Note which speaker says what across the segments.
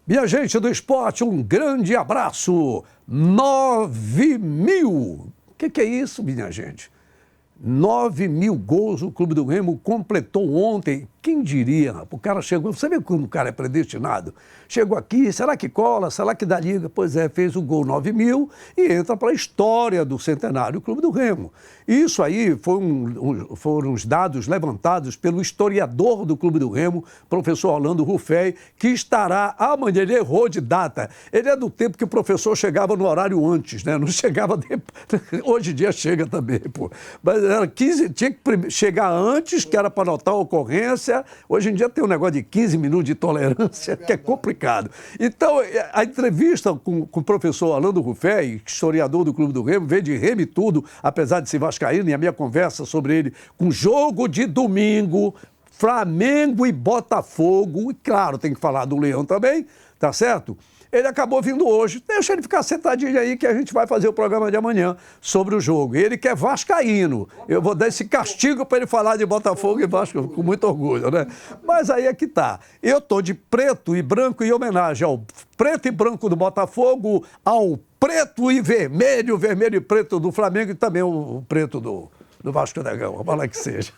Speaker 1: Minha gente do esporte, um grande abraço. 9.000. O que é isso, minha gente? 9.000 gols o Clube do Remo completou ontem. Quem diria? O cara chegou... Você vê quando o cara é predestinado? Chegou aqui, será que cola? Será que dá liga? Pois é, fez o gol 9.000 e entra para a história do centenário Clube do Remo. Isso aí foram os dados levantados pelo historiador do Clube do Remo, professor Orlando Ruffey, que estará amanhã. Ele errou de data. Ele é do tempo que o professor chegava no horário antes, né? Não chegava depois. Hoje em dia chega também, pô. Mas era 15, tinha que chegar antes, que era para anotar a ocorrência. Hoje em dia tem um negócio de 15 minutos de tolerância, que é complicado. Então, a entrevista com o professor Orlando Ruffey, historiador do Clube do Remo, veio de Remo e tudo, apesar de ser vascaíno, e a minha conversa sobre ele com jogo de domingo, Flamengo e Botafogo, e claro, tem que falar do Leão também, tá certo? Ele acabou vindo hoje. Deixa ele ficar sentadinho aí que a gente vai fazer o programa de amanhã sobre o jogo. Ele que é vascaíno. Eu vou dar esse castigo para ele falar de Botafogo e Vasco com muito orgulho, né? Mas aí é que tá. Eu tô de preto e branco em homenagem ao preto e branco do Botafogo, ao preto e vermelho, vermelho e preto do Flamengo e também o preto do Vasco da Gama. Vamos lá que seja.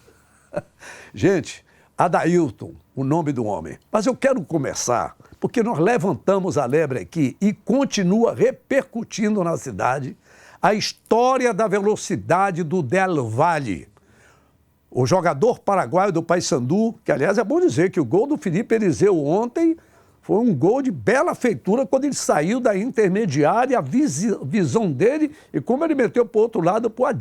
Speaker 1: Gente, Adailton, o nome do homem. Mas eu quero começar porque nós levantamos a lebre aqui e continua repercutindo na cidade a história da velocidade do Del Valle. O jogador paraguaio do Paysandu, que aliás é bom dizer que o gol do Felipe Eliseu ontem foi um gol de bela feitura quando ele saiu da intermediária, a visão dele e como ele meteu para o outro lado para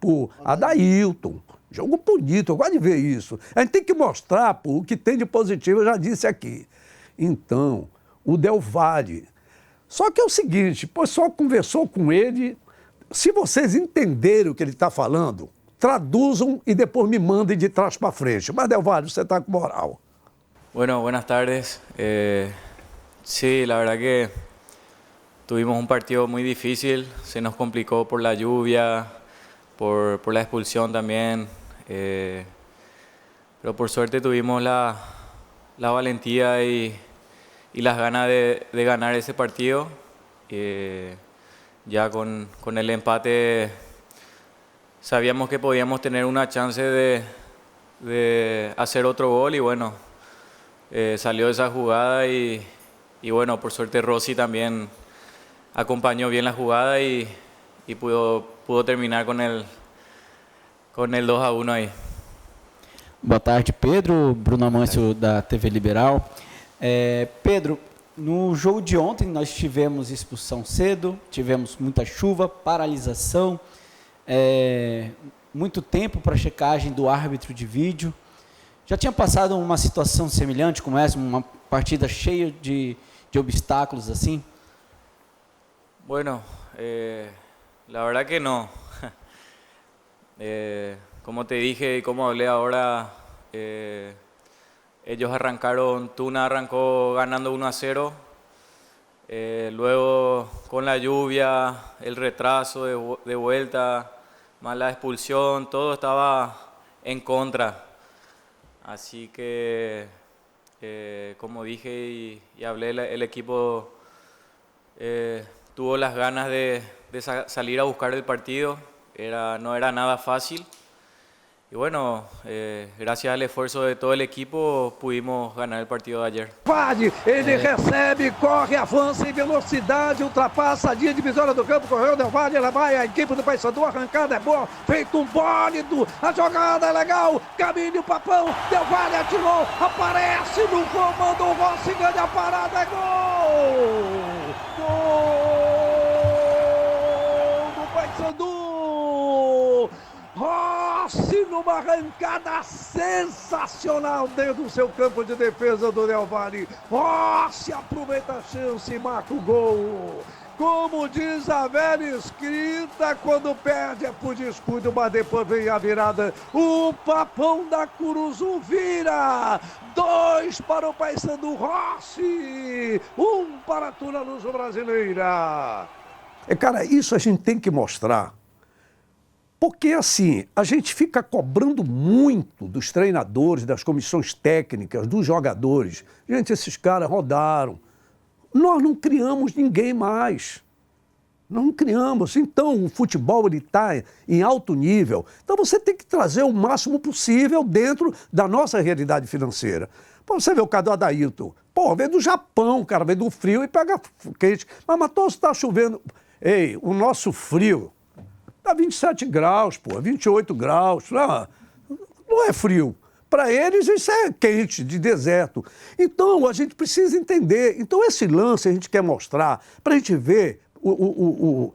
Speaker 1: o Adailton. Jogo bonito, eu gosto de ver isso. A gente tem que mostrar pô, o que tem de positivo, eu já disse aqui. Então, o Del Valle. Só que é o seguinte, o pessoal conversou com ele. Se vocês entenderem o que ele está falando, traduzam e depois me mandem de trás para frente. Mas, Del Valle, você está com moral.
Speaker 2: Bueno, buenas tardes. Sí, la verdad que tuvimos un partido muy difícil. Se nos complicó por la lluvia, por la expulsión también. Pero por suerte tuvimos la valentía y las ganas de ganar ese partido. Ya con el empate sabíamos que podíamos tener una chance de hacer otro gol y bueno, salió esa jugada y bueno, por suerte Rossi también acompañó bien la jugada y pudo terminar con el 2-1 aí.
Speaker 3: Boa tarde, Pedro. Bruno Amâncio, da TV Liberal. Pedro, no jogo de ontem nós tivemos expulsão cedo, tivemos muita chuva, paralisação, muito tempo para checagem do árbitro de vídeo. Já tinha passado uma situação semelhante como essa, uma partida cheia de obstáculos assim?
Speaker 2: Bueno, la verdad que no. Como te dije y como hablé ahora, ellos arrancaron, Tuna arrancó ganando 1-0, luego con la lluvia, el retraso de vuelta, más la expulsión, todo estaba en contra. Así que, como dije y hablé, el equipo tuvo las ganas de salir a buscar el partido, no era nada fácil. Y bueno, gracias al esfuerzo de todo el equipo pudimos ganar el partido de ayer.
Speaker 1: Ele recebe, corre, avança em velocidade, ultrapassa a linha divisória do campo, correu Del Valle, ela vai, a equipe do Paysandu, arrancada é boa, feito um bólido, a jogada é legal, caminho Papão, Del Valle atirou, aparece no comando, o Rossi ganha a parada, é gol! Gol do Paysandu! Rossi numa arrancada sensacional dentro do seu campo de defesa do Del Valle. Rossi aproveita a chance e marca o gol. Como diz a velha escrita, quando perde é por descuido, mas depois vem a virada. O Papão da Curuzu vira. 2 para o Paysandu, Rossi. 1 para a Tuna Luz Brasileira. Cara, isso a gente tem que mostrar. Porque, assim, a gente fica cobrando muito dos treinadores, das comissões técnicas, dos jogadores. Gente, esses caras rodaram Nós não criamos ninguém mais. Não criamos. Então, o futebol está em alto nível. Então, você tem que trazer o máximo possível dentro da nossa realidade financeira. Pô, você vê o caso do Adailton. Pô, vem do Japão, o cara vem do frio e pega quente. Mas Matoso, está chovendo. Ei, o nosso frio está 27 graus, pô, 28 graus. Não é frio. Para eles, isso é quente, de deserto. Então, a gente precisa entender. Então, esse lance a gente quer mostrar para a gente ver o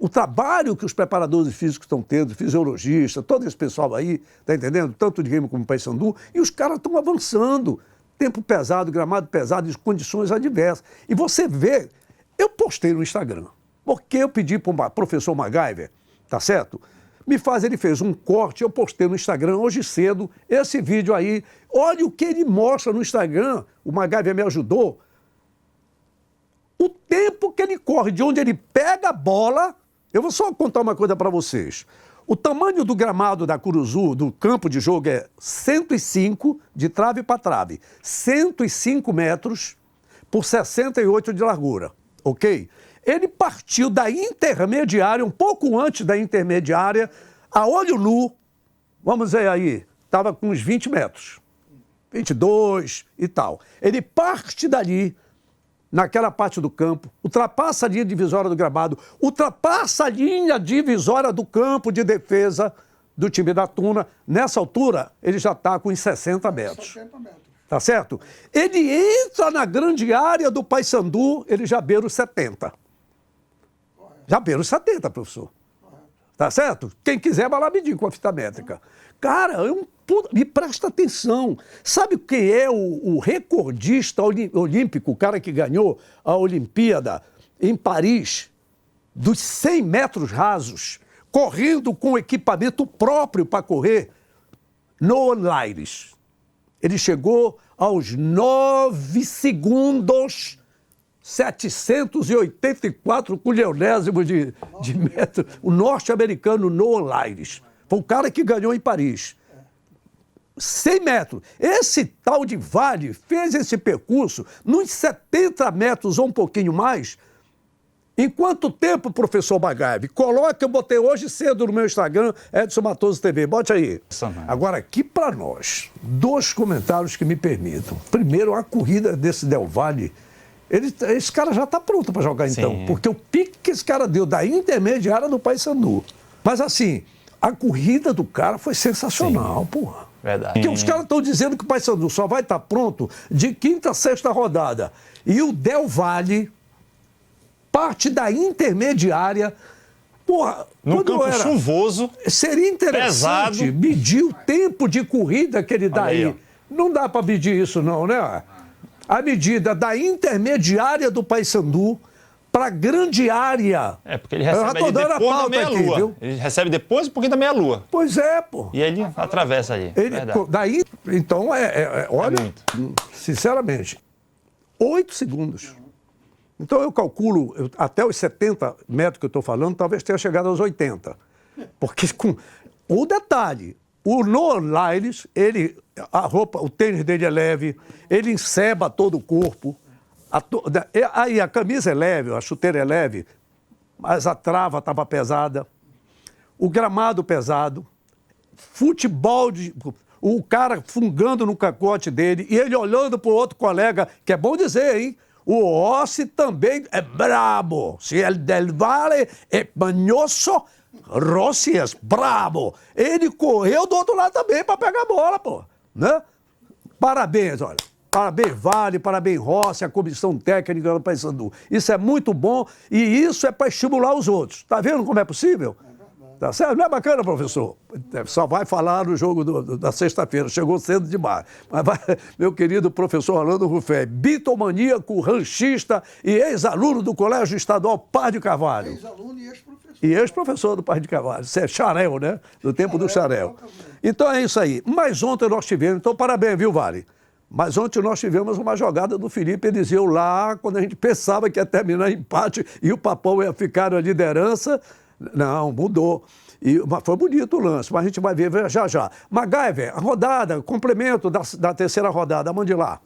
Speaker 1: trabalho que os preparadores físicos estão tendo, fisiologistas, todo esse pessoal aí, tá entendendo? Tanto de Remo como Paysandu, e os caras estão avançando. Tempo pesado, gramado pesado, em condições adversas. E você vê, eu postei no Instagram, porque eu pedi para o professor MacGyver, tá certo? Ele fez um corte, eu postei no Instagram hoje cedo, esse vídeo aí. Olha o que ele mostra no Instagram, o MacGyver me ajudou. O tempo que ele corre, de onde ele pega a bola, eu vou só contar uma coisa para vocês. O tamanho do gramado da Curuzu, do campo de jogo, é 105 de trave para trave. 105 metros por 68 de largura, ok? Ele partiu da intermediária, um pouco antes da intermediária, a olho nu, vamos dizer aí, estava com uns 20 metros, 22 e tal. Ele parte dali, naquela parte do campo, ultrapassa a linha divisória do gramado, ultrapassa a linha divisória do campo de defesa do time da Tuna. Nessa altura, ele já está com uns 60 metros. 60 metros. Tá certo? Ele entra na grande área do Paysandu, ele já beira os 70. Já beira os 70, professor. Tá certo? Quem quiser vai lá medir com a fita métrica. Cara, me presta atenção. Sabe quem é o recordista olímpico, o cara que ganhou a Olimpíada em Paris, dos 100 metros rasos, correndo com equipamento próprio para correr? Noah Lyles. Ele chegou aos 9 segundos 784 culionésimos de metro. O norte-americano Noah Lyles. Foi o cara que ganhou em Paris. 100 metros. Esse tal de Vale fez esse percurso nos 70 metros ou um pouquinho mais. Em quanto tempo, professor MacGyver? Coloque, eu botei hoje cedo no meu Instagram, Edson Matoso TV. Bote aí. Agora, aqui para nós, 2 comentários que me permitam. Primeiro, a corrida desse Del Valle. Esse cara já está pronto para jogar, então. Sim. Porque o pique que esse cara deu da intermediária do Paysandu. Mas, assim, a corrida do cara foi sensacional, sim, porra.
Speaker 4: Verdade.
Speaker 1: Porque os caras estão dizendo que o Paysandu só vai estar pronto de 5ª a 6ª rodada. E o Del Valle parte da intermediária. Porra,
Speaker 4: no campo chuvoso.
Speaker 1: Seria interessante
Speaker 4: pesado,
Speaker 1: medir o tempo de corrida que ele dá aí. Não dá para medir isso, não, né? A medida da intermediária do Paysandu para a grande área.
Speaker 4: É, porque ele recebe depois da meia-lua. Ele recebe depois um pouquinho da meia-lua.
Speaker 1: Pois é, pô.
Speaker 4: E ele atravessa ali.
Speaker 1: Daí, então, olha, sinceramente, 8 segundos. Então, eu calculo, até os 70 metros que eu estou falando, talvez tenha chegado aos 80. Porque, o detalhe, o Noah Lyles, a roupa, o tênis dele é leve, ele enceba todo o corpo. Aí a camisa é leve, a chuteira é leve, mas a trava estava pesada, o gramado pesado, futebol, o cara fungando no cacote dele, e ele olhando para o outro colega, que é bom dizer, hein? O Rossi também é brabo. Se ele Del Valle é manhoso, Rossi é brabo. Ele correu do outro lado também para pegar a bola, pô. Né? Parabéns, olha. Parabéns, Vale, parabéns, Rossi, a comissão técnica do Paysandu. Isso é muito bom e isso é para estimular os outros. Tá vendo como é possível? Tá certo? Não é bacana, professor? Só vai falar no jogo da sexta-feira. Chegou cedo demais. Mas vai, meu querido professor Orlando Ruffé, bitomaníaco, ranchista e ex-aluno do Colégio Estadual Paz de Carvalho.
Speaker 5: Ex-aluno e ex-professor.
Speaker 1: E ex-professor do Paz de Carvalho. Isso é Xarel, né? Do tempo do Xarel. Então é isso aí. Mas ontem nós tivemos, então parabéns, viu, Vale? Mas ontem nós tivemos uma jogada do Felipe Eliseu lá, quando a gente pensava que ia terminar empate e o Papão ia ficar na liderança. Não, mudou. Mas foi bonito o lance, mas a gente vai ver já já. MacGyver, a rodada, complemento da terceira rodada, mande lá.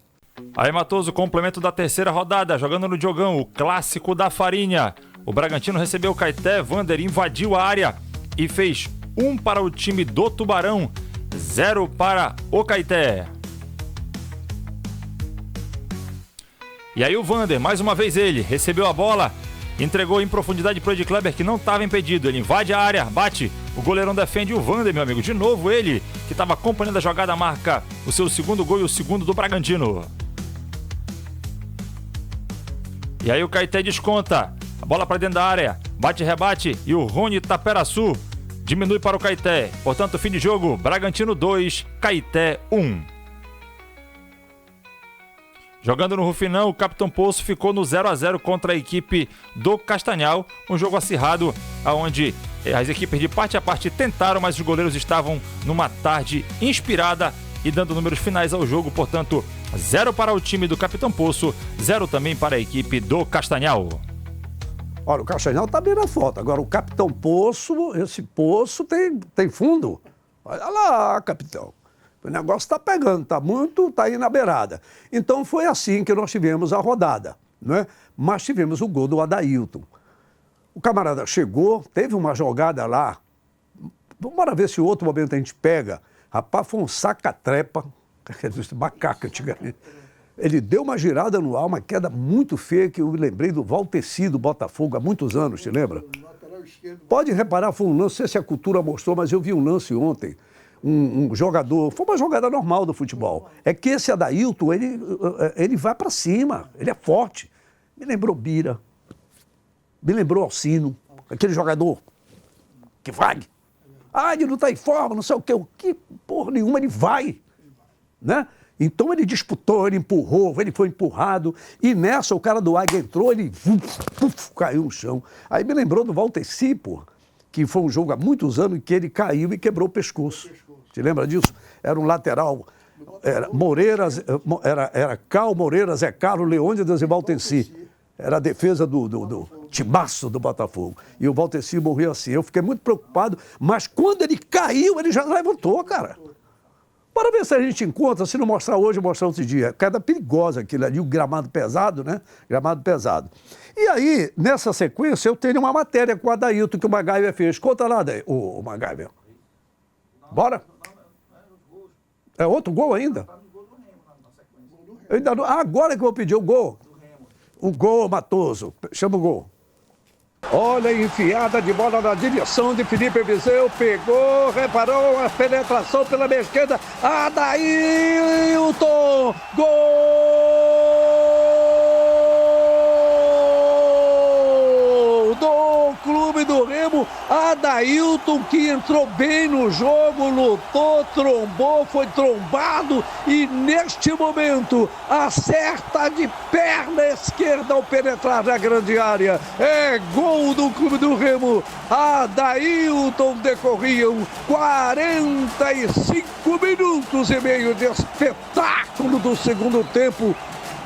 Speaker 5: Aí, Matoso, complemento da terceira rodada, jogando no Diogão, o clássico da farinha. O Bragantino recebeu o Caeté, Vander invadiu a área e fez 1 para o time do Tubarão, 0 para o Caeté. E aí o Vander, mais uma vez ele, recebeu a bola, entregou em profundidade para o Ed Kleber, que não estava impedido. Ele invade a área, bate, o goleirão defende o Vander, meu amigo. De novo ele, que estava acompanhando a jogada, marca o seu segundo gol e o segundo do Bragantino. E aí o Caeté desconta, a bola para dentro da área, bate, rebate e o Rony Taperaçu diminui para o Caeté. Portanto, fim de jogo, Bragantino 2, Caeté 1. Jogando no Rufinão, o Capitão Poço ficou no 0-0 contra a equipe do Castanhal. Um jogo acirrado, onde as equipes de parte a parte tentaram, mas os goleiros estavam numa tarde inspirada e dando números finais ao jogo. Portanto, 0 para o time do Capitão Poço, 0 também para a equipe do Castanhal.
Speaker 1: Olha, o Castanhal tá bem na foto. Agora, o Capitão Poço, esse poço tem fundo. Olha lá, capitão. O negócio está pegando, tá aí na beirada. Então foi assim que nós tivemos a rodada, né? Mas tivemos o gol do Adailton. O camarada chegou, teve uma jogada lá. Bora ver se em outro momento a gente pega. Rapaz, foi um saca-trepa, macaco antigamente. Ele deu uma girada no ar, uma queda muito feia, que eu me lembrei do Valteci do Botafogo há muitos anos, te lembra? Pode reparar, foi um lance, não sei se a cultura mostrou, mas eu vi um lance ontem. Um jogador, foi uma jogada normal do futebol. É que esse Adailton, ele vai para cima, ele é forte. Me lembrou Bira, me lembrou Alcino, aquele jogador que vai. Ele não está em forma, não sei o quê. O que porra nenhuma, ele vai, né? Então ele disputou, ele empurrou, ele foi empurrado. E nessa o cara do Águia entrou, ele caiu no chão. Aí me lembrou do Valteci, porra, que foi um jogo há muitos anos em que ele caiu e quebrou o pescoço. Te lembra disso? Era um lateral, era Cal, Moreira, Zé Carlos, Leônidas e Valteci. Era a defesa do timaço do Botafogo. E o Valteci morreu assim. Eu fiquei muito preocupado, mas quando ele caiu, ele já levantou, cara. Bora ver se a gente encontra, se não mostrar hoje, mostrar outro dia. Queda perigosa aquilo ali, o gramado pesado, né? Gramado pesado. E aí, nessa sequência, eu tenho uma matéria com o Adailton que o MacGyver fez. Conta lá, o MacGyver. Bora? É outro gol ainda? Agora que eu vou pedir o gol. O gol, Matoso. Chama o gol. Olha a enfiada de bola na direção de Felipe Viseu. Pegou, reparou a penetração pela meia esquerda. Adailton! Gol! Do Clube do Remo. Adailton, que entrou bem no jogo, lutou, trombou, foi trombado e neste momento acerta de perna esquerda ao penetrar na grande área. É gol do Clube do Remo. Adailton, decorriam 45 minutos e meio de espetáculo do segundo tempo.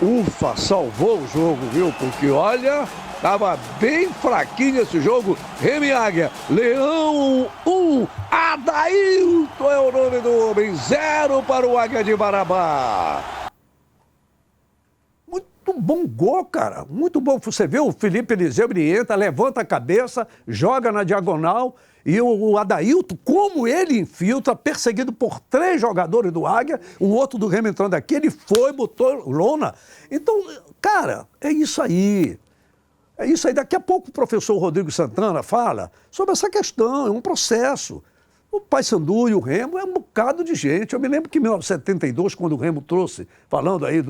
Speaker 1: Ufa, salvou o jogo, viu? Porque olha, estava bem fraquinho esse jogo. Remo e Águia, Leão 1, Adailton é o nome do homem, 0 para o Águia de Marabá. Muito bom gol, cara, muito bom. Você vê o Felipe Eliseu, ele entra, levanta a cabeça, joga na diagonal. E o Adailton, como ele infiltra, perseguido por 3 jogadores do Águia, um outro do Remo entrando aqui, ele foi, botou lona. Então, cara, é isso aí. É isso aí. Daqui a pouco o professor Rodrigo Santana fala sobre essa questão, é um processo. O Paysandu e o Remo é um bocado de gente. Eu me lembro que em 1972, quando o Remo trouxe, falando aí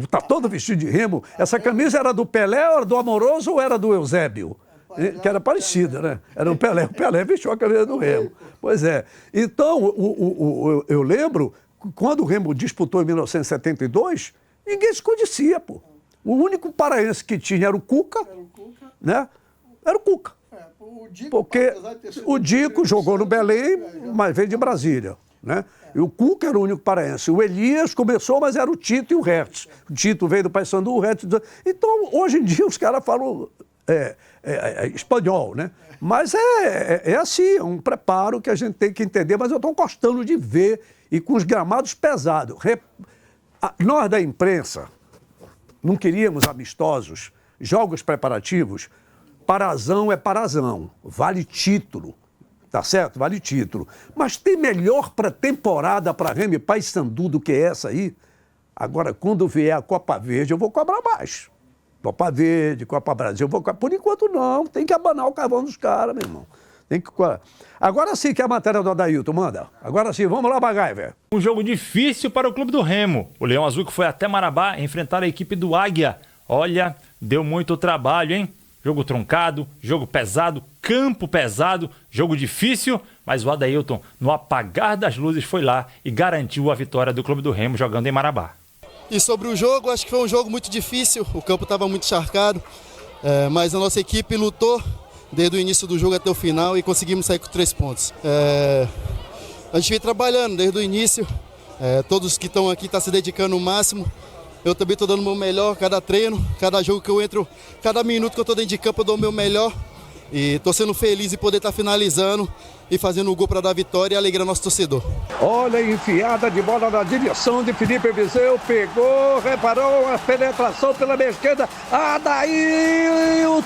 Speaker 1: tá todo vestido de Remo, essa camisa era do Pelé, era do Amoroso ou era do Eusébio? Que era parecida, né? Era o Pelé vestiu a camisa do Remo. Pois é. Então, eu lembro, quando o Remo disputou em 1972, ninguém se conhecia, pô. O único paraense que tinha era o Cuca, né? Era o Cuca. Porque o Dico jogou no Belém, mas veio de Brasília, né? E o Cuca era o único paraense. O Elias começou, mas era o Tito e o Hertz. O Tito veio do Paysandu, o Hertz... Então, hoje em dia, os caras falam... espanhol, né? Mas é assim, é um preparo que a gente tem que entender, mas eu estou gostando de ver, e com os gramados pesados. Nós da imprensa não queríamos amistosos, jogos preparativos. Parazão é parazão, vale título, tá certo? Vale título. Mas tem melhor pré-temporada para Remo e Paysandu do que essa aí? Agora, quando vier a Copa Verde, eu vou cobrar mais. Copa Verde, Copa Brasil, eu vou cobrar. Por enquanto não, tem que abanar o carvão dos caras, meu irmão. Tem que... Agora sim que é a matéria do Adailton, manda. Agora sim, vamos lá, MacGyver.
Speaker 5: Um jogo difícil para o Clube do Remo. O Leão Azul que foi até Marabá enfrentar a equipe do Águia. Olha, deu muito trabalho, hein? Jogo truncado, jogo pesado, campo pesado, jogo difícil, mas o Adailton, no apagar das luzes, foi lá e garantiu a vitória do Clube do Remo jogando em Marabá.
Speaker 6: E sobre o jogo, acho que foi um jogo muito difícil, o campo estava muito encharcado, mas a nossa equipe lutou desde o início do jogo até o final e conseguimos sair com 3 pontos. A gente vem trabalhando desde o início, todos que estão aqui estão se dedicando o máximo. Eu também estou dando o meu melhor, cada treino, cada jogo que eu entro, cada minuto que eu estou dentro de campo eu dou o meu melhor. E estou sendo feliz em poder estar finalizando e fazendo o gol para dar vitória e alegrar nosso torcedor.
Speaker 1: Olha a enfiada de bola na direção de Felipe Viseu, pegou, reparou a penetração pela meia esquerda, Adailton,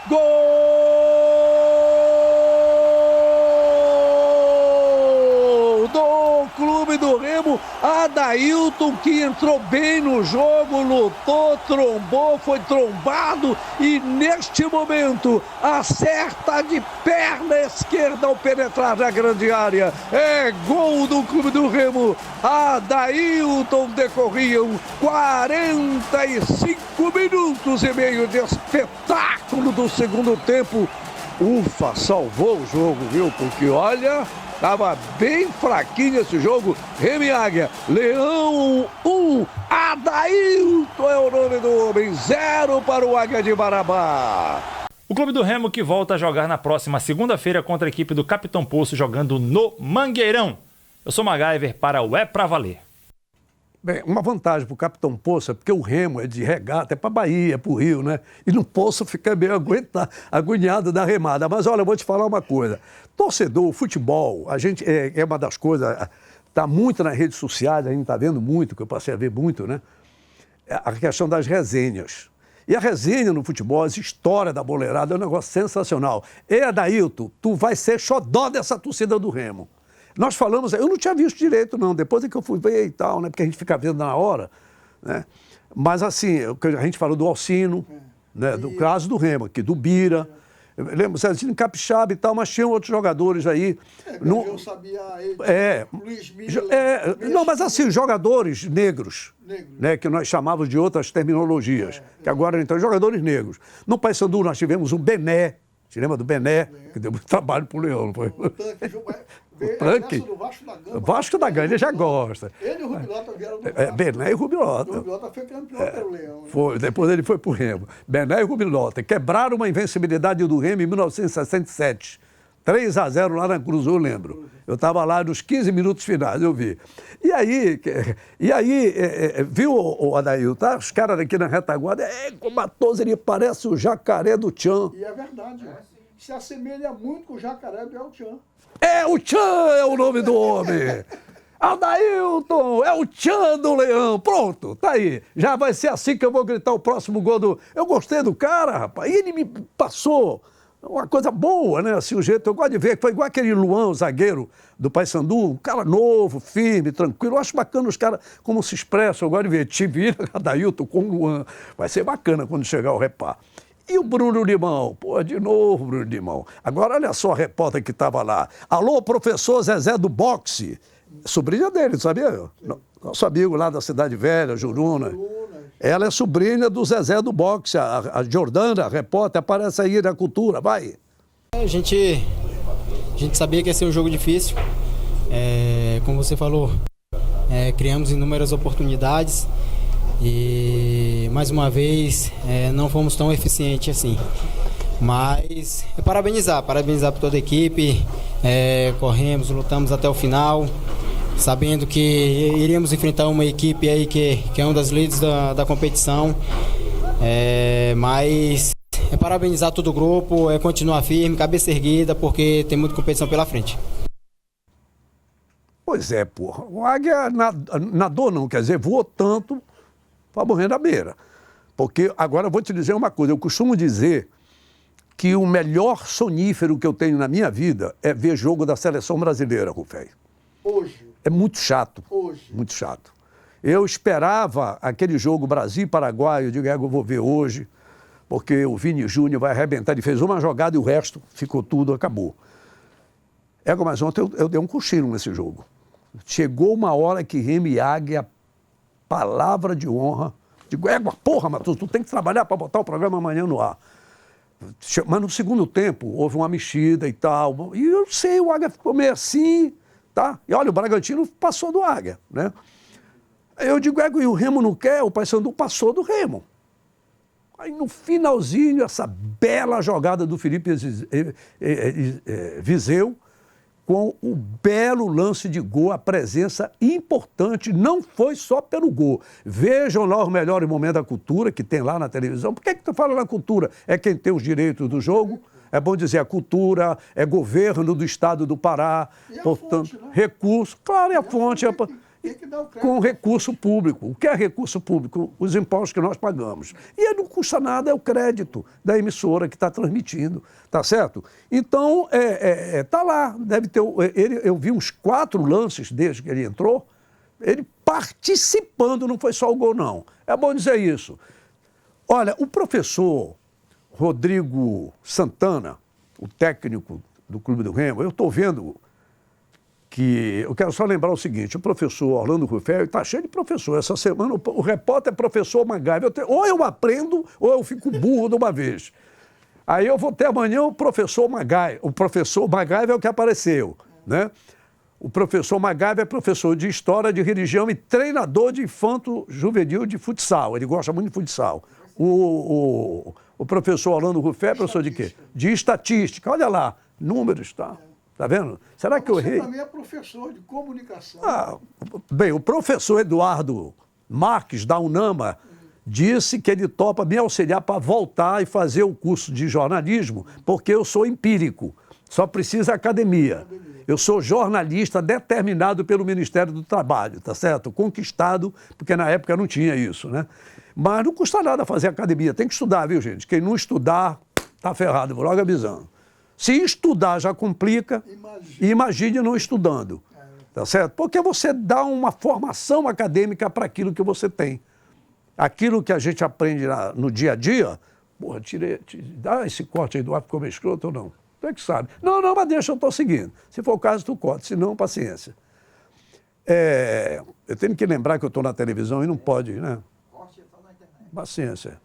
Speaker 1: gol do Clube do Remo, Adailton que entrou bem no jogo, lutou, trombou, foi trombado e neste momento acerta de perna esquerda ao penetrar na grande área. É gol do Clube do Remo. Adailton, decorriam 45 minutos e meio de espetáculo do segundo tempo. Ufa, salvou o jogo, viu? Porque olha... Estava bem fraquinho esse jogo. Remo e Águia. Leão 1. Adailton é o nome do homem. 0 para o Águia de Marabá.
Speaker 5: O Clube do Remo que volta a jogar na próxima segunda-feira contra a equipe do Capitão Poço, jogando no Mangueirão. Eu sou MacGyver para o É Pra Valer.
Speaker 1: Bem, uma vantagem para o Capitão Poço é porque o Remo é de regata, é para Bahia, é para o Rio, né? E no Poço fica meio agoniado da remada. Mas olha, eu vou te falar uma coisa. Torcedor, futebol, a gente é uma das coisas, está muito nas redes sociais, a gente está vendo muito, que eu passei a ver muito, né? A questão das resenhas. E a resenha no futebol, as histórias da boleirada, é um negócio sensacional. Adailton, tu vai ser xodó dessa torcida do Remo. Nós falamos, eu não tinha visto direito não, depois é que eu fui ver e tal, né? Porque a gente fica vendo na hora, né? Mas assim, a gente falou do Alcino, né? Do caso do Remo aqui, do Bira, lembro, Cezinho Capixaba e tal, mas tinham outros jogadores aí.
Speaker 7: Eu sabia ele, Luiz Miller.
Speaker 1: Não, mas assim, jogadores negros, né? Que nós chamávamos de outras terminologias, que agora então, jogadores negros. No Paysandu nós tivemos o Bené, você lembra do Bené? Que deu muito trabalho pro Leão, não foi? O tanque. O Vasco da Gama, ele já gosta.
Speaker 7: Ele e o Rubilota vieram do Vasco.
Speaker 1: Bené e Rubilota.
Speaker 7: O Rubilota foi campeão pelo Leão.
Speaker 1: Foi, depois ele foi pro Remo. Bené e Rubilota quebraram uma invencibilidade do Remo em 1967. 3-0 lá na Cruz, eu lembro. Eu estava lá nos 15 minutos finais, eu vi. E aí viu o Adailton, tá? Os caras daqui na retaguarda, como a Tosa, ele parece o jacaré do Tchan.
Speaker 7: E é verdade, se assemelha muito com o jacaré do El Tchan.
Speaker 1: O Tchan é o nome do homem. Adailton, é o Tchan do Leão. Pronto, tá aí. Já vai ser assim que eu vou gritar o próximo gol do... Eu gostei do cara, rapaz. E ele me passou uma coisa boa, né? Assim, o jeito, eu gosto de ver, que foi igual aquele Luan, o zagueiro do Paysandu, um cara novo, firme, tranquilo. Eu acho bacana os caras como se expressam. Eu gosto de ver Tivira, Adailton com o Luan. Vai ser bacana quando chegar o repá. E o Bruno Limão? Pô, de novo, Bruno Limão. Agora, olha só a repórter que estava lá. Alô, professor Zezé do boxe. Sobrinha dele, sabia? Nosso amigo lá da Cidade Velha, Juruna. Ela é sobrinha do Zezé do boxe. A Jordana, a repórter, aparece aí na cultura. Vai.
Speaker 8: A gente sabia que ia ser um jogo difícil. Como você falou, criamos inúmeras oportunidades. E mais uma vez não fomos tão eficientes assim, mas parabenizar por toda a equipe, corremos, lutamos até o final, sabendo que iríamos enfrentar uma equipe aí que é uma das líderes da competição, mas parabenizar todo o grupo, continuar firme, cabeça erguida, porque tem muita competição pela frente.
Speaker 1: Pois é, porra. O Águia nadou não, quer dizer, voou tanto para morrer na beira. Porque, agora eu vou te dizer uma coisa, eu costumo dizer que o melhor sonífero que eu tenho na minha vida é ver jogo da seleção brasileira, Rufei.
Speaker 7: Hoje.
Speaker 1: É muito chato.
Speaker 7: Hoje.
Speaker 1: Muito chato. Eu esperava aquele jogo Brasil e Paraguai, eu digo, eu vou ver hoje, porque o Vini Júnior vai arrebentar. Ele fez uma jogada e o resto ficou tudo, acabou. Mas ontem eu dei um cochilo nesse jogo. Chegou uma hora que Remo e Águia, palavra de honra, digo, porra, Matheus, tu tem que trabalhar para botar o programa amanhã no ar. Mas no segundo tempo houve uma mexida e tal, e eu sei, o Águia ficou meio assim, tá? E olha, o Bragantino passou do Águia, né? Eu digo, e o Remo não quer? O Paysandu passou do Remo. Aí no finalzinho, essa bela jogada do Felipe Viseu, com o belo lance de gol, a presença importante, não foi só pelo gol. Vejam lá os melhores momentos da cultura que tem lá na televisão. Por que tu fala na cultura? É quem tem os direitos do jogo. É bom dizer, a cultura é governo do estado do Pará,
Speaker 7: e
Speaker 1: portanto,
Speaker 7: fonte, né?
Speaker 1: recurso, claro, e a fonte é
Speaker 7: tem que dar o crédito.
Speaker 1: com recurso público. O que é recurso público? Os impostos que nós pagamos. E não custa nada, é o crédito da emissora que está transmitindo, tá certo? Então, tá lá, deve ter... eu vi uns 4 lances desde que ele entrou, ele participando, não foi só o gol, não. É bom dizer isso. Olha, o professor Rodrigo Santana, o técnico do Clube do Remo, eu estou vendo que... Eu quero só lembrar o seguinte, o professor Orlando Rufel está cheio de professor. Essa semana o repórter é professor MacGyver. Ou eu aprendo ou eu fico burro de uma vez. Aí eu vou ter amanhã o professor MacGyver. O professor MacGyver é o que apareceu, né? O professor MacGyver é professor de História, de Religião e treinador de infanto juvenil de futsal. Ele gosta muito de futsal. O professor Orlando Rufel é professor de quê? De Estatística. Olha lá, números, tá? Tá vendo? Será que eu errei?
Speaker 7: Você também é professor de comunicação.
Speaker 1: Bem, o professor Eduardo Marques, da UNAMA, disse que ele topa me auxiliar para voltar e fazer o curso de jornalismo, porque eu sou empírico, só precisa academia. Eu sou jornalista determinado pelo Ministério do Trabalho, tá certo? Conquistado, porque na época não tinha isso, né? Mas não custa nada fazer academia, tem que estudar, viu, gente? Quem não estudar, tá ferrado, vou logo avisando. Se estudar já complica, imagine não estudando, tá certo? Porque você dá uma formação acadêmica para aquilo que você tem. Aquilo que a gente aprende no dia a dia, porra, dá esse corte aí do ar, ficou meio escroto ou não? Tu é que sabe. Não, mas deixa, eu estou seguindo. Se for o caso, tu corta, se não, paciência. Eu tenho que lembrar que eu estou na televisão e não pode, né? Paciência.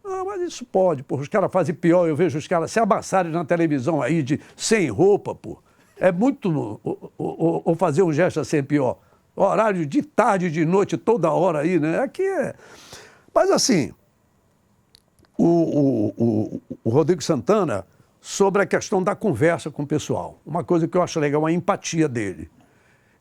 Speaker 1: Não, mas isso pode, pô. Os caras fazem pior, eu vejo os caras se abraçarem na televisão aí sem roupa, pô. É muito... Ou fazer um gesto assim pior. Horário de tarde, de noite, toda hora aí, né? Aqui é... Mas assim, o Rodrigo Santana, sobre a questão da conversa com o pessoal. Uma coisa que eu acho legal, a empatia dele.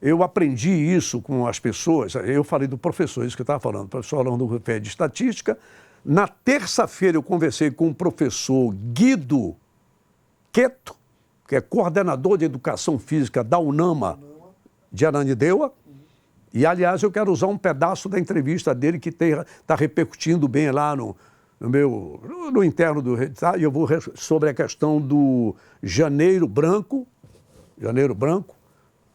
Speaker 1: Eu aprendi isso com as pessoas, eu falei do professor, isso que eu estava falando, o professor Orlando Rufel de Estatística. Na terça-feira eu conversei com o professor Guido Queto, que é coordenador de Educação Física da UNAMA de Ananindeua. E, aliás, eu quero usar um pedaço da entrevista dele que está repercutindo bem lá no interno do... Tá? E eu vou sobre a questão do janeiro branco,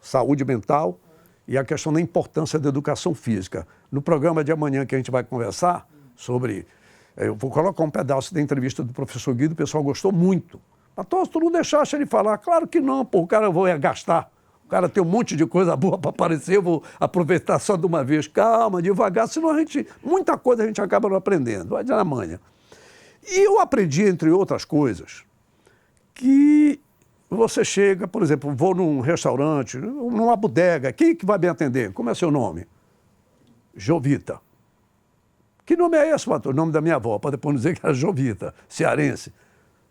Speaker 1: saúde mental e a questão da importância da educação física. No programa de amanhã que a gente vai conversar sobre... Eu vou colocar um pedaço da entrevista do professor Guido, o pessoal gostou muito. Mas tu não deixaste ele falar? Claro que não, pô, o cara vai gastar. O cara tem um monte de coisa boa para aparecer, eu vou aproveitar só de uma vez. Calma, devagar, senão muita coisa a gente acaba não aprendendo. Vai na manhã. E eu aprendi, entre outras coisas, que você chega, por exemplo, vou num restaurante, numa bodega, quem que vai me atender? Como é seu nome? Jovita. Que nome é esse, Matheus? O nome da minha avó, para depois dizer que era Jovita, cearense.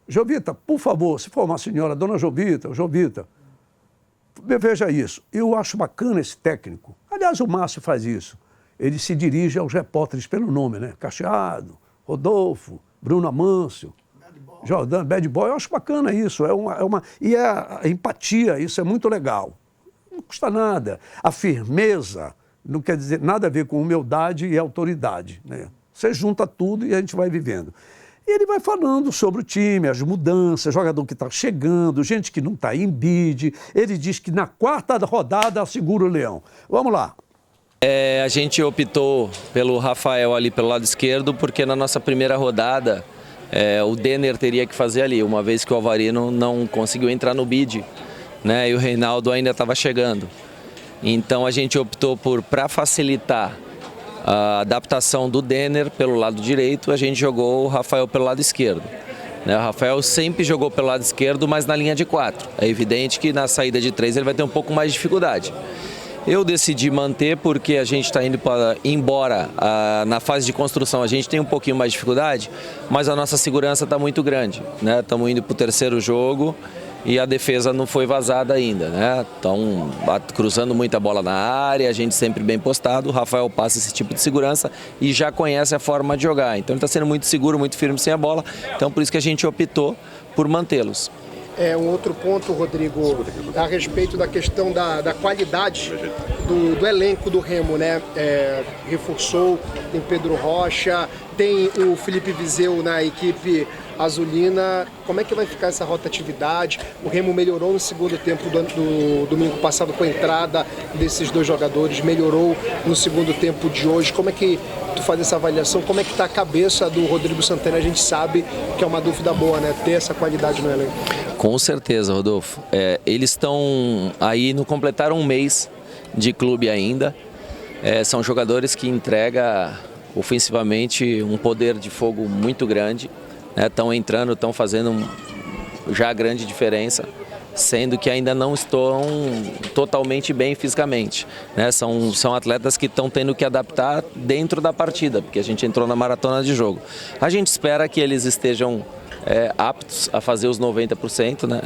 Speaker 1: Jovita, por favor, se for uma senhora, dona Jovita, veja isso. Eu acho bacana esse técnico. Aliás, o Márcio faz isso. Ele se dirige aos repórteres pelo nome, né? Cacheado, Rodolfo, Bruno Amâncio, Jordano, Bad Boy. Eu acho bacana isso. E a empatia, isso é muito legal. Não custa nada. A firmeza não quer dizer nada a ver com humildade e autoridade, né? Você junta tudo e a gente vai vivendo. E ele vai falando sobre o time, as mudanças, jogador que está chegando, gente que não está em bid. Ele diz que na 4ª rodada segura o Leão. Vamos lá.
Speaker 9: A gente optou pelo Rafael ali pelo lado esquerdo, porque na nossa primeira rodada o Denner teria que fazer ali, uma vez que o Alvarino não conseguiu entrar no bid, né, e o Reinaldo ainda estava chegando. Então a gente optou para facilitar a adaptação do Denner pelo lado direito, a gente jogou o Rafael pelo lado esquerdo. O Rafael sempre jogou pelo lado esquerdo, mas na linha de 4. É evidente que na saída de 3 ele vai ter um pouco mais de dificuldade. Eu decidi manter porque a gente está indo embora na fase de construção, a gente tem um pouquinho mais de dificuldade, mas a nossa segurança está muito grande, né? Estamos indo para o 3º jogo e a defesa não foi vazada ainda, né? Estão cruzando muita bola na área, a gente sempre bem postado. O Rafael passa esse tipo de segurança e já conhece a forma de jogar. Então ele está sendo muito seguro, muito firme sem a bola. Então por isso que a gente optou por mantê-los.
Speaker 7: Um outro ponto, Rodrigo, a respeito da questão da qualidade do elenco do Remo, né? Reforçou, tem Pedro Rocha, tem o Felipe Viseu na equipe azulina. Como é que vai ficar essa rotatividade? O Remo melhorou no segundo tempo do domingo passado com a entrada desses 2 jogadores, melhorou no segundo tempo de hoje. Como é que tu faz essa avaliação? Como é que está a cabeça do Rodrigo Santana? A gente sabe que é uma dúvida boa, né? Ter essa qualidade no elenco.
Speaker 9: Com certeza, Rodolfo. Eles estão aí, não completaram um mês de clube ainda. São jogadores que entregam ofensivamente um poder de fogo muito grande. Estão entrando, estão fazendo já grande diferença, sendo que ainda não estão totalmente bem fisicamente, né? São atletas que estão tendo que adaptar dentro da partida, porque a gente entrou na maratona de jogo. A gente espera que eles estejam aptos a fazer os 90%, né?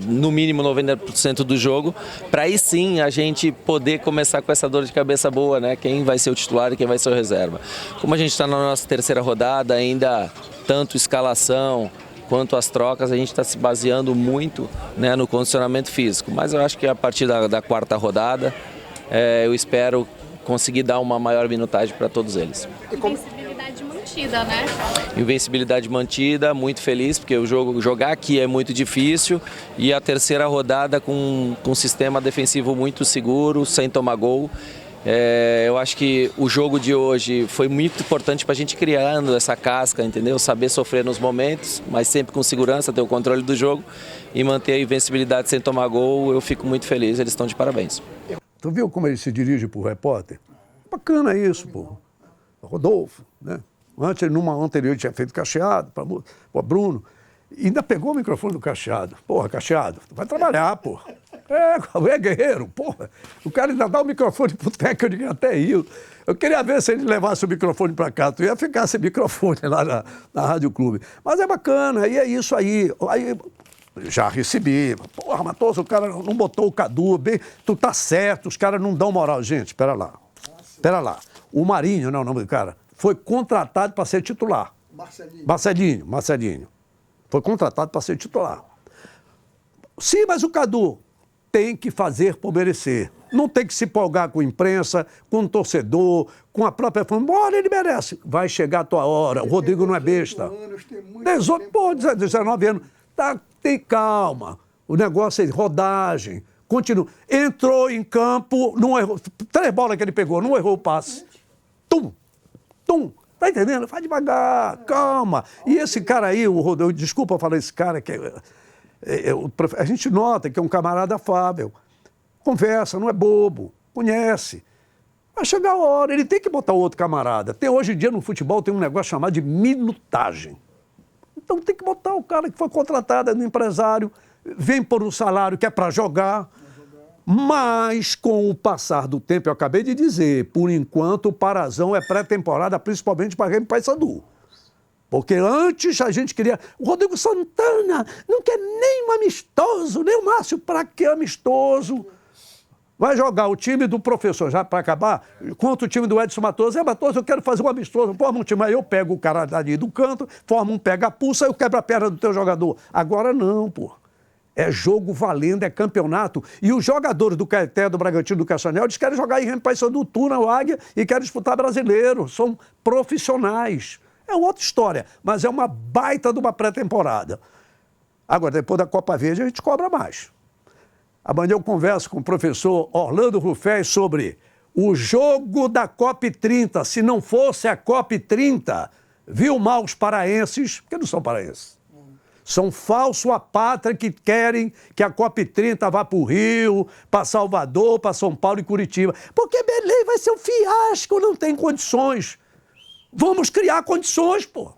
Speaker 9: No mínimo 90% do jogo, para aí sim a gente poder começar com essa dor de cabeça boa, né? Quem vai ser o titular e quem vai ser o reserva. Como a gente está na nossa 3ª rodada, ainda tanto escalação quanto as trocas, a gente está se baseando muito, né, no condicionamento físico. Mas eu acho que a partir da 4ª rodada, eu espero conseguir dar uma maior minutagem para todos eles.
Speaker 10: Invencibilidade mantida, né?
Speaker 9: Invencibilidade mantida, muito feliz, porque jogar aqui é muito difícil. E a 3ª rodada com um sistema defensivo muito seguro, sem tomar gol. Eu acho que o jogo de hoje foi muito importante para a gente criando essa casca, entendeu? Saber sofrer nos momentos, mas sempre com segurança, ter o controle do jogo e manter a invencibilidade sem tomar gol. Eu fico muito feliz, eles estão de parabéns.
Speaker 1: Tu viu como ele se dirige para o repórter? Bacana isso, pô. Rodolfo, né? Antes, numa anterior, ele tinha feito Cacheado para Bruno. E ainda pegou o microfone do Cacheado. Porra, Cacheado, vai trabalhar, porra. É guerreiro, porra. O cara ainda dá o microfone pro técnico até eu. Eu queria ver se ele levasse o microfone para cá. Tu ia ficar sem microfone lá na Rádio Clube. Mas é bacana, e é isso aí. Aí já recebi. Porra, Matoso, o cara não botou o Cadu. Bem, tu tá certo, os caras não dão moral. Gente, espera lá. Espera lá. O Marinho, não é o nome do cara, foi contratado para ser titular. Marcelinho. Foi contratado para ser titular. Sim, mas o Cadu tem que fazer por merecer. Não tem que se empolgar com a imprensa, com o torcedor, com a própria família. Bora, ele merece. Vai chegar a tua hora. O Rodrigo não é besta. 19 anos. Tá, tem calma. O negócio é rodagem. Continua. Entrou em campo, não errou. 3 bolas que ele pegou, não errou o passe. Tum. Tá entendendo? Faz devagar, calma. E esse cara aí, o Rodrigo, desculpa falar esse cara, que a gente nota que é um camarada afável. Conversa, não é bobo, conhece. Vai chegar a hora, ele tem que botar outro camarada. Hoje em dia no futebol tem um negócio chamado de minutagem. Então tem que botar o cara que foi contratado no empresário, vem por um salário que é para jogar. Mas, com o passar do tempo, eu acabei de dizer, por enquanto o Parazão é pré-temporada, principalmente para Remo e Paysandu. Porque antes a gente queria... O Rodrigo Santana não quer nem um amistoso, nem o Márcio, para que amistoso? Vai jogar o time do professor, já para acabar, contra o time do Edson Matoso. Matoso, eu quero fazer um amistoso. Forma um time, aí eu pego o cara ali do canto, forma um pega-pulsa, eu quebro a perna do teu jogador. Agora não, pô. É jogo valendo, é campeonato. E os jogadores do Caeté, do Bragantino, do Castanhal, eles querem jogar em Remo, Paysandu, Tuna, o Águia e querem disputar brasileiro. São profissionais. É outra história, mas é uma baita de uma pré-temporada. Agora, depois da Copa Verde, a gente cobra mais. Amanhã eu converso com o professor Orlando Rufé sobre o jogo da COP 30. Se não fosse a COP 30, viu mal os paraenses, porque não são paraenses. São falso a pátria que querem que a COP 30 vá para o Rio, para Salvador, para São Paulo e Curitiba. Porque Belém vai ser um fiasco, não tem condições. Vamos criar condições, pô.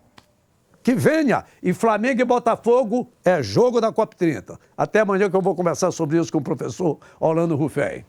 Speaker 1: Que venha. E Flamengo e Botafogo é jogo da COP 30. Até amanhã que eu vou conversar sobre isso com o professor Orlando Rufé.